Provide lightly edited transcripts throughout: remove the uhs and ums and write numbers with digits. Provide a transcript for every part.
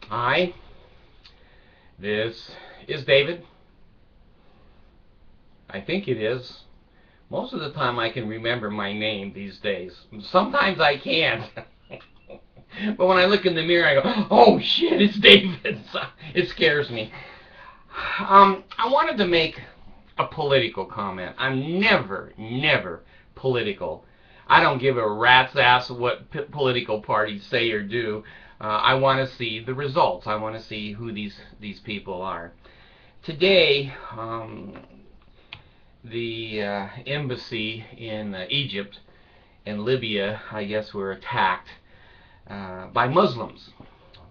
Hi, this is David. I think it is. Most of the time I can remember my name these days. Sometimes I can't. But when I look in the mirror, I go, oh shit, it's David. It scares me. I wanted to make a political comment. I'm never political. I don't give a rat's ass what political parties say or do. I want to see the results. I want to see who these people are. Today, the embassy in Egypt and Libya, I guess, were attacked by Muslims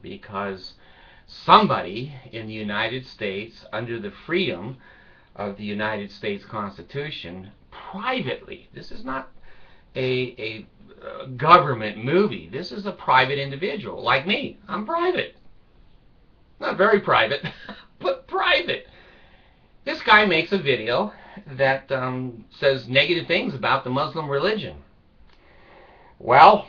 because somebody in the United States, under the freedom of the United States Constitution, privately, this is not a government movie, this is a private individual like me. I'm private. Not very private, but private. This guy makes a video that says negative things about the Muslim religion. Well,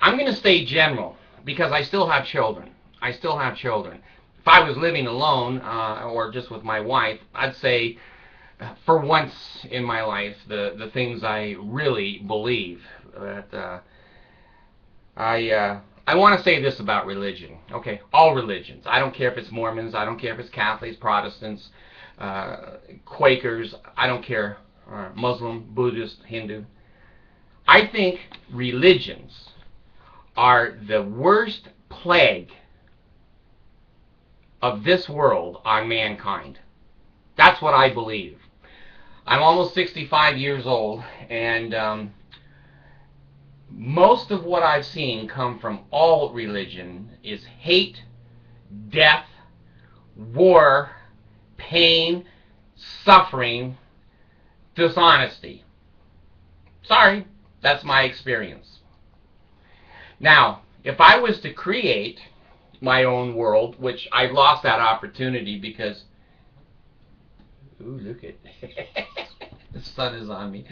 I'm going to stay general because I still have children. I still have children. If I was living alone or just with my wife, I'd say for once in my life the things I really believe. That I want to say this about religion. Okay, all religions. I don't care if it's Mormons. I don't care if it's Catholics, Protestants, Quakers. I don't care. Muslim, Buddhist, Hindu. I think religions are the worst plague of this world on mankind. That's what I believe. I'm almost 65 years old, and most of what I've seen come from all religion is hate, death, war, pain, suffering, dishonesty. Sorry, that's my experience. Now, if I was to create my own world, which I've lost that opportunity because, ooh, look at the sun is on me.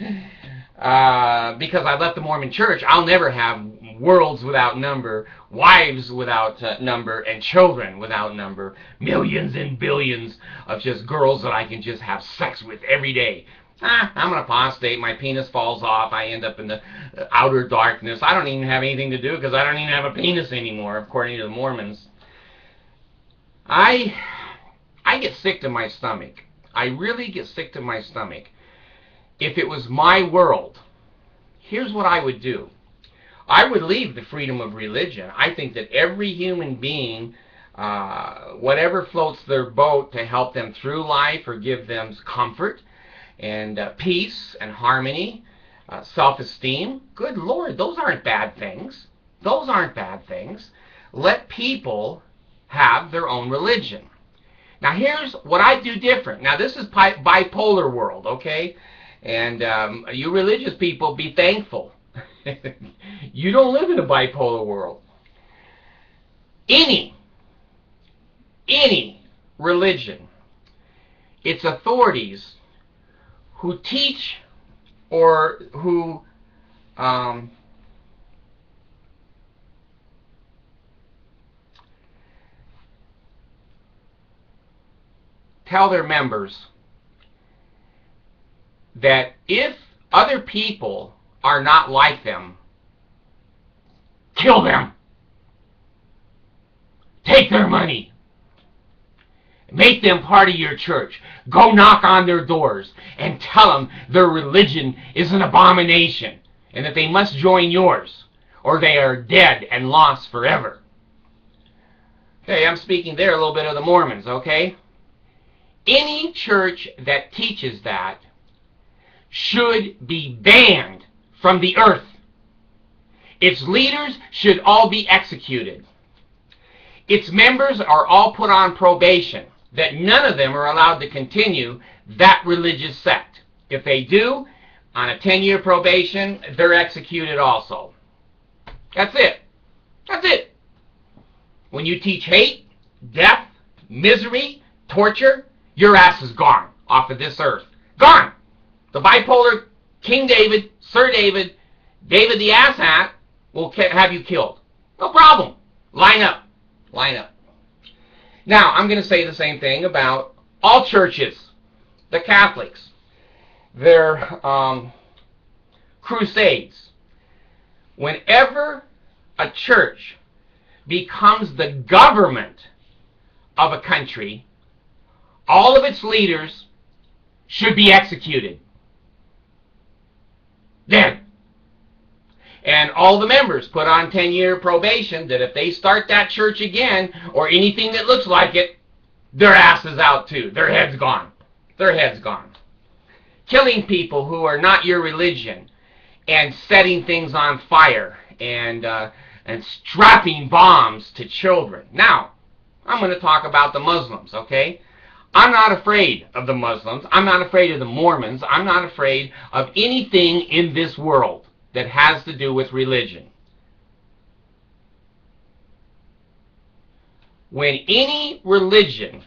Because I left the Mormon church, I'll never have worlds without number, wives without number, and children without number. Millions and billions of just girls that I can just have sex with every day. I'm an apostate. My penis falls off. I end up in the outer darkness. I don't even have anything to do because I don't even have a penis anymore, according to the Mormons. I get sick to my stomach. I really get sick to my stomach. If it was my world, here's what I would do. I would leave the freedom of religion. I think that every human being, whatever floats their boat to help them through life or give them comfort and peace and harmony, self-esteem, good Lord, those aren't bad things. Those aren't bad things. Let people have their own religion. Now here's what I do different. Now this is bipolar world, okay? And you religious people, be thankful. You don't live in a bipolar world. Any religion, its authorities who teach or who tell their members that if other people are not like them, kill them. Take their money. Make them part of your church. Go knock on their doors and tell them their religion is an abomination and that they must join yours or they are dead and lost forever. Okay, I'm speaking there a little bit of the Mormons, okay? Any church that teaches that should be banned from the earth. Its leaders should all be executed. Its members are all put on probation, that none of them are allowed to continue that religious sect. If they do, on a 10-year probation, they're executed also. That's it. That's it. When you teach hate, death, misery, torture, your ass is gone off of this earth. Gone. The bipolar King David, Sir David, David the asshat will have you killed. No problem. Line up. Line up. Now, I'm going to say the same thing about all churches. The Catholics. Their crusades. Whenever a church becomes the government of a country, all of its leaders should be executed. Then. And all the members put on 10-year probation that if they start that church again, or anything that looks like it, their ass is out too. Their head's gone. Their head's gone. Killing people who are not your religion, and setting things on fire, and strapping bombs to children. Now, I'm going to talk about the Muslims, okay? I'm not afraid of the Muslims. I'm not afraid of the Mormons. I'm not afraid of anything in this world that has to do with religion. When any religion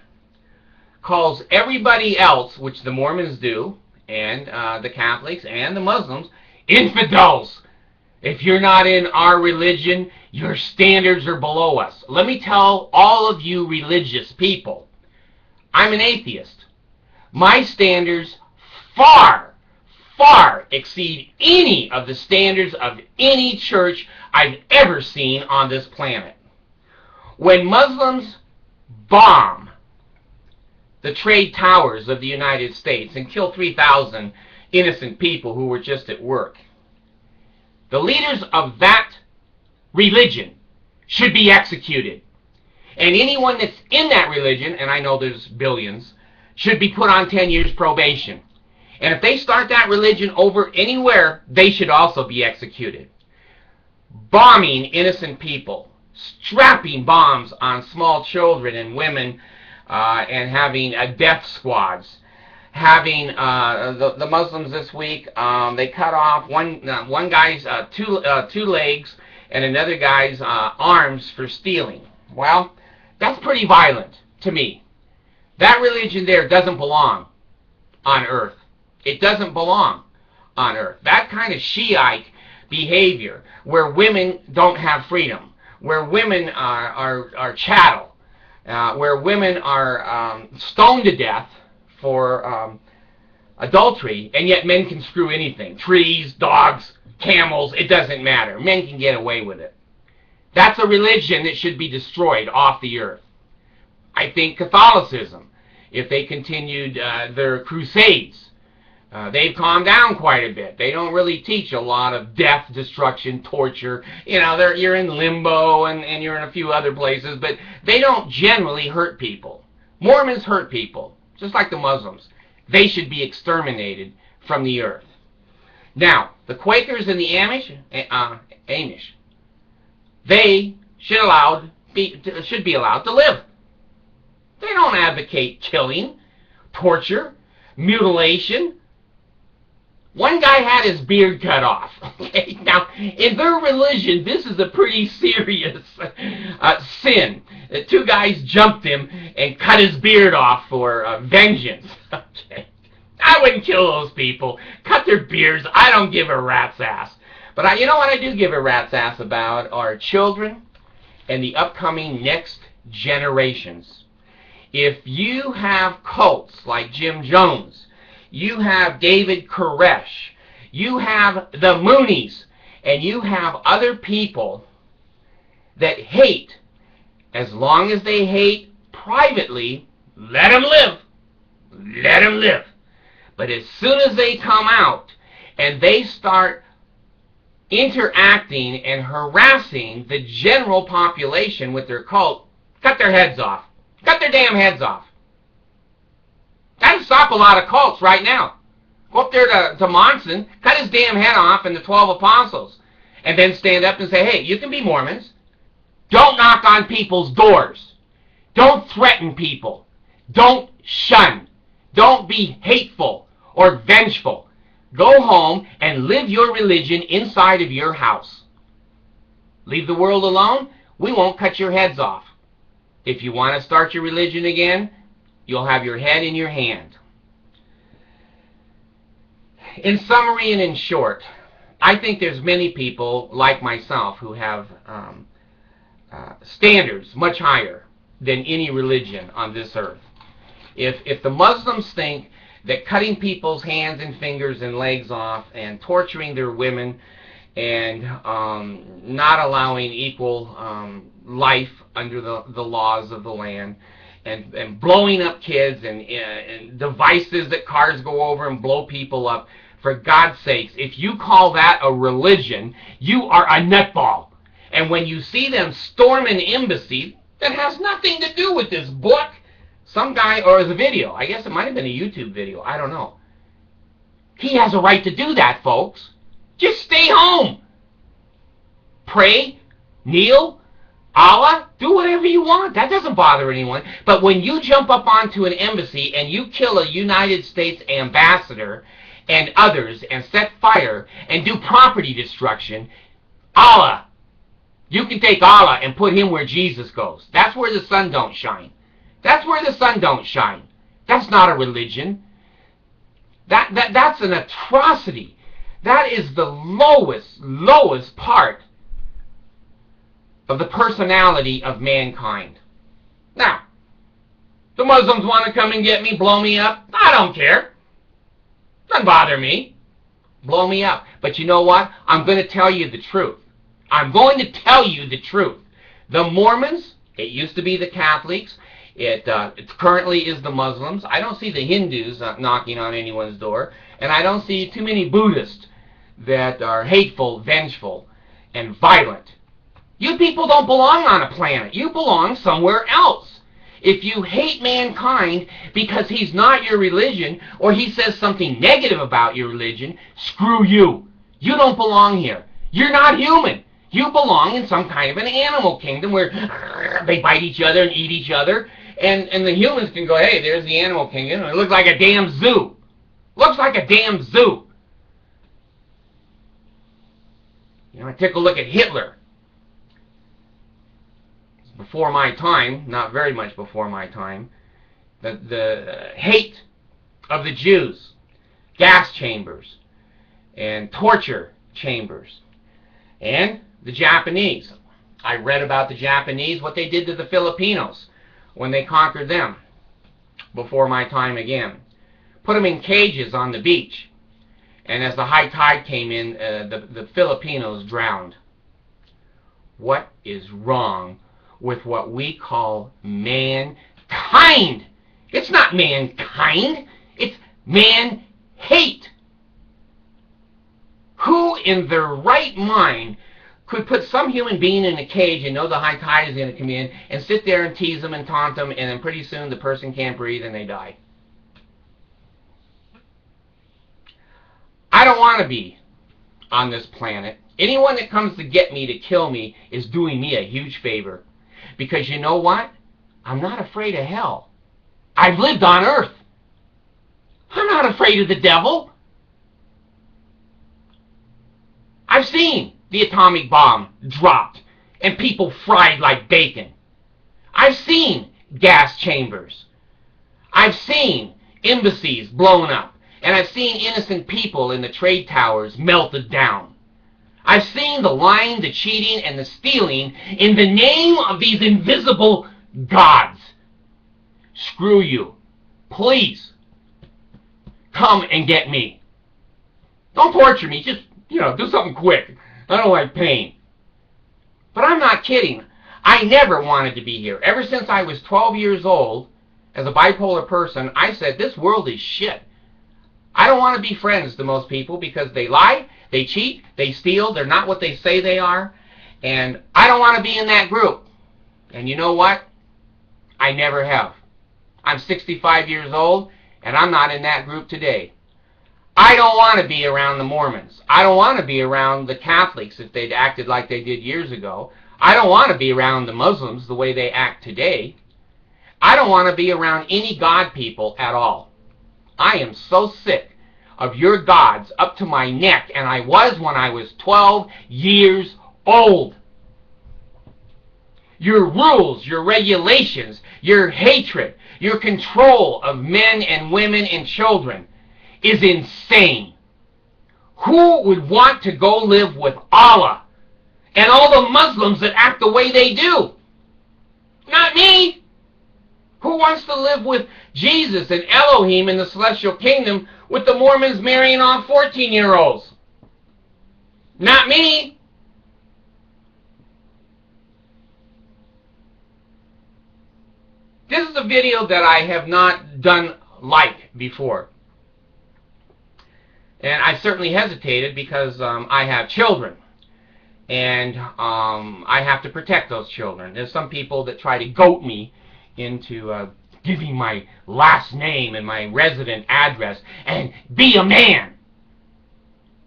calls everybody else, which the Mormons do, and the Catholics and the Muslims, infidels. If you're not in our religion, your standards are below us. Let me tell all of you religious people, I'm an atheist. My standards far exceed any of the standards of any church I've ever seen on this planet. When Muslims bomb the trade towers of the United States and kill 3,000 innocent people who were just at work, the leaders of that religion should be executed. And anyone that's in that religion, and I know there's billions, should be put on 10 years probation. And if they start that religion over anywhere, they should also be executed. Bombing innocent people, strapping bombs on small children and women, and having death squads. Having the Muslims this week, they cut off one guy's two legs and another guy's arms for stealing. Well, that's pretty violent to me. That religion there doesn't belong on earth. It doesn't belong on earth. That kind of Shiite behavior, where women don't have freedom, where women are chattel, where women are stoned to death for adultery, and yet men can screw anything. Trees, dogs, camels, it doesn't matter. Men can get away with it. That's a religion that should be destroyed off the earth. I think Catholicism, if they continued their crusades, they've calmed down quite a bit. They don't really teach a lot of death, destruction, torture. You know, you're in limbo and you're in a few other places, but they don't generally hurt people. Mormons hurt people, just like the Muslims. They should be exterminated from the earth. Now, the Quakers and the Amish, they should be allowed to live. They don't advocate killing, torture, mutilation. One guy had his beard cut off. Okay? Now, in their religion, this is a pretty serious sin. The two guys jumped him and cut his beard off for vengeance. Okay? I wouldn't kill those people. Cut their beards. I don't give a rat's ass. But you know what I do give a rat's ass about are children and the upcoming next generations. If you have cults like Jim Jones, you have David Koresh, you have the Moonies, and you have other people that hate, as long as they hate privately, let them live. Let them live. But as soon as they come out and they start interacting and harassing the general population with their cult, cut their heads off. Cut their damn heads off. That'd stop a lot of cults right now. Go up there to Monson, cut his damn head off and the 12 apostles, and then stand up and say, hey, you can be Mormons. Don't knock on people's doors. Don't threaten people. Don't shun. Don't be hateful or vengeful. Go home and live your religion inside of your house. Leave the world alone. We won't cut your heads off. If you want to start your religion again, you'll have your head in your hand. In summary and in short, I think there's many people like myself who have standards much higher than any religion on this earth. If the Muslims think that cutting people's hands and fingers and legs off and torturing their women and not allowing equal life under the laws of the land, and blowing up kids and devices that cars go over and blow people up, for God's sakes, if you call that a religion, you are a nutball. And when you see them storm an embassy that has nothing to do with this book, some guy, or the video, I guess it might have been a YouTube video, I don't know. He has a right to do that, folks. Just stay home. Pray, kneel, Allah, do whatever you want. That doesn't bother anyone. But when you jump up onto an embassy and you kill a United States ambassador and others and set fire and do property destruction, Allah, you can take Allah and put him where Jesus goes. That's where the sun don't shine. That's where the sun don't shine. That's not a religion. That's an atrocity. That is the lowest part of the personality of mankind. Now, the Muslims want to come and get me, blow me up. I don't care. Doesn't bother me. Blow me up. But you know what? I'm going to tell you the truth. I'm going to tell you the truth. The Mormons, it used to be the Catholics, it currently is the Muslims. I don't see the Hindus knocking on anyone's door, and I don't see too many Buddhists that are hateful, vengeful, and violent. You people don't belong on a planet. You belong somewhere else. If you hate mankind because he's not your religion, or he says something negative about your religion, screw you. You don't belong here. You're not human. You belong in some kind of an animal kingdom where they bite each other and eat each other, and the humans can go, hey, there's the animal kingdom. It looks like a damn zoo. Looks like a damn zoo. You know, I take a look at Hitler. Before my time, not very much before my time, the hate of the Jews, gas chambers, and torture chambers, and the Japanese. I read about the Japanese, what they did to the Filipinos when they conquered them, before my time again. Put them in cages on the beach, and as the high tide came in, the Filipinos drowned. What is wrong with what we call mankind? It's not mankind, it's man-hate. Who in their right mind could put some human being in a cage and know the high tide is going to come in and sit there and tease them and taunt them, and then pretty soon the person can't breathe and they die? I don't want to be on this planet. Anyone that comes to get me, to kill me, is doing me a huge favor. Because you know what? I'm not afraid of hell. I've lived on earth. I'm not afraid of the devil. I've seen the atomic bomb dropped and people fried like bacon. I've seen gas chambers. I've seen embassies blown up. And I've seen innocent people in the trade towers melted down. I've seen the lying, the cheating, and the stealing in the name of these invisible gods. Screw you. Please, come and get me. Don't torture me. Just, do something quick. I don't like pain. But I'm not kidding. I never wanted to be here. Ever since I was 12 years old, as a bipolar person, I said, this world is shit. I don't want to be friends to most people because they lie, they cheat, they steal, they're not what they say they are, and I don't want to be in that group. And you know what? I never have. I'm 65 years old, and I'm not in that group today. I don't want to be around the Mormons. I don't want to be around the Catholics if they'd acted like they did years ago. I don't want to be around the Muslims the way they act today. I don't want to be around any God people at all. I am so sick of your gods up to my neck, and I was when I was 12 years old. Your rules, your regulations, your hatred, your control of men and women and children is insane. Who would want to go live with Allah and all the Muslims that act the way they do. Not me. Who wants to live with Jesus and Elohim in the celestial kingdom with the Mormons marrying off 14-year-olds? Not me. This is a video that I have not done like before. And I certainly hesitated because I have children. And I have to protect those children. There's some people that try to goat me into giving my last name and my resident address and be a man.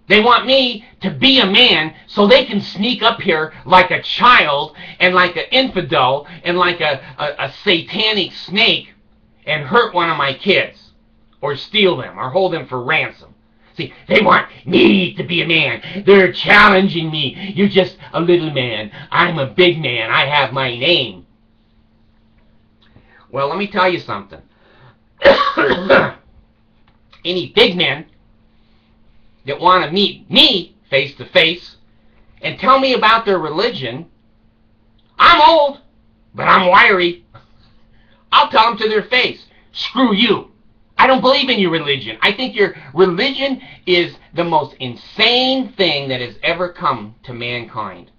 They want me to be a man so they can sneak up here like a child and like an infidel and like a satanic snake and hurt one of my kids or steal them or hold them for ransom. See, they want me to be a man. They're challenging me. You're just a little man. I'm a big man. I have my name. Well, let me tell you something. Any big men that want to meet me face to face and tell me about their religion, I'm old, but I'm wiry. I'll tell them to their face, screw you. I don't believe in your religion. I think your religion is the most insane thing that has ever come to mankind.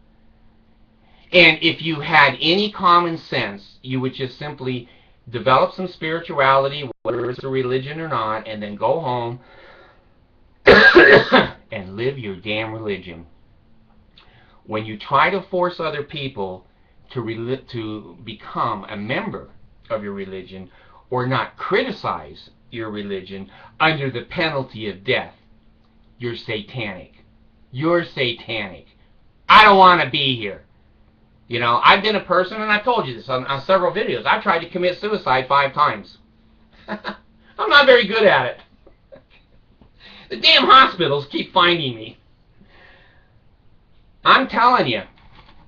And if you had any common sense, you would just simply develop some spirituality, whether it's a religion or not, and then go home and live your damn religion. When you try to force other people to become a member of your religion or not criticize your religion under the penalty of death, you're satanic. You're satanic. I don't want to be here. You know, I've been a person, and I've told you this on several videos, I've tried to commit suicide 5 times. I'm not very good at it. The damn hospitals keep finding me. I'm telling you.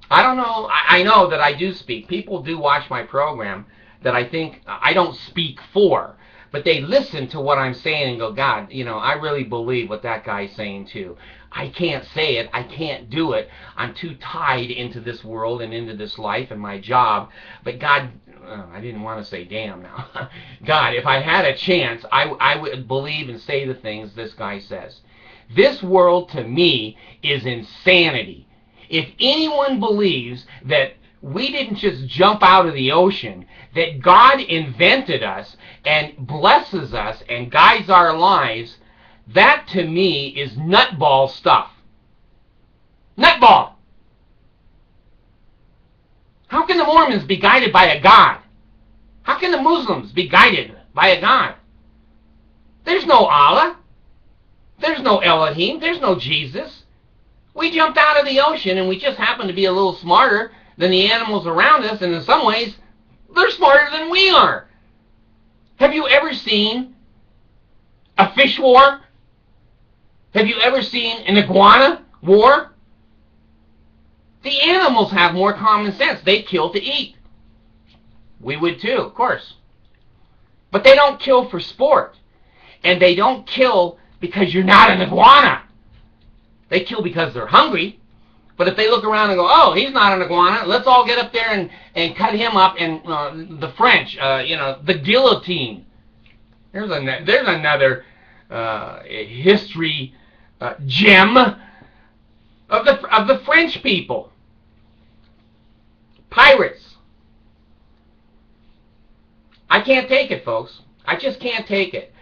I don't know. I know that I do speak. People do watch my program that I think I don't speak for. But they listen to what I'm saying and go, God, you know, I really believe what that guy's saying too. I can't say it. I can't do it. I'm too tied into this world and into this life and my job. But God, I didn't want to say damn now. God, if I had a chance, I would believe and say the things this guy says. This world to me is insanity. If anyone believes that we didn't just jump out of the ocean, that God invented us and blesses us and guides our lives, that to me is nutball stuff. Nutball! How can the Mormons be guided by a God? How can the Muslims be guided by a God? There's no Allah. There's no Elohim. There's no Jesus. We jumped out of the ocean and we just happen to be a little smarter than the animals around us, and in some ways, they're smarter than we are. Have you ever seen a fish war? Have you ever seen an iguana war? The animals have more common sense. They kill to eat. We would too, of course. But they don't kill for sport. And they don't kill because you're not an iguana. They kill because they're hungry. But if they look around and go, oh, he's not an iguana, let's all get up there and cut him up, and the French, the guillotine. There's another history gem of the French people. Pirates. I can't take it, folks. I just can't take it.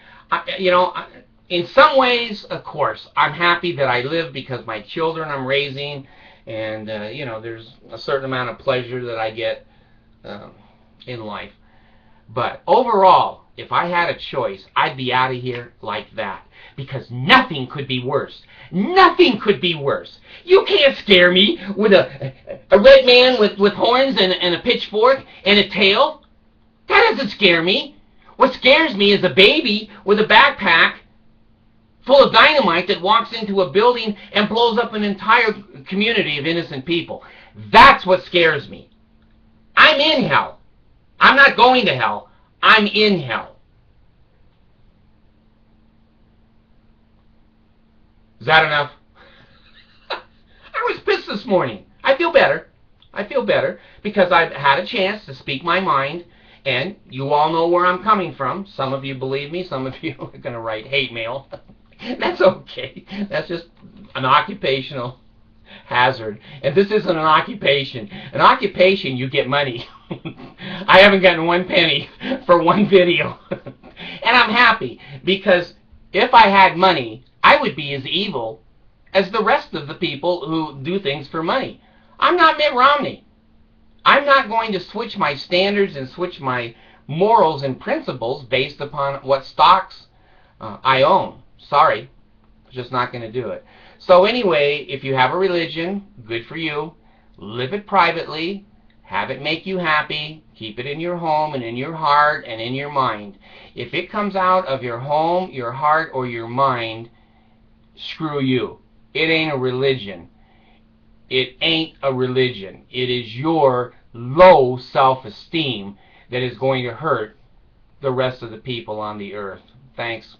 In some ways, of course, I'm happy that I live because my children I'm raising, and there's a certain amount of pleasure that I get in life. But overall, if I had a choice, I'd be out of here like that, because nothing could be worse. Nothing could be worse. You can't scare me with a red man with horns and a pitchfork and a tail. That doesn't scare me. What scares me is a baby with a backpack full of dynamite that walks into a building and blows up an entire community of innocent people. That's what scares me. I'm in hell. I'm not going to hell. I'm in hell. Is that enough? I was pissed this morning. I feel better. I feel better because I've had a chance to speak my mind, and you all know where I'm coming from. Some of you believe me. Some of you are going to write hate mail. That's okay. That's just an occupational hazard. And this isn't an occupation. An occupation, you get money. I haven't gotten one penny for one video. And I'm happy because if I had money, I would be as evil as the rest of the people who do things for money. I'm not Mitt Romney. I'm not going to switch my standards and switch my morals and principles based upon what stocks I own. Sorry, just not going to do it. So anyway, if you have a religion, good for you. Live it privately. Have it make you happy. Keep it in your home and in your heart and in your mind. If it comes out of your home, your heart, or your mind, screw you. It ain't a religion. It ain't a religion. It is your low self-esteem that is going to hurt the rest of the people on the earth. Thanks.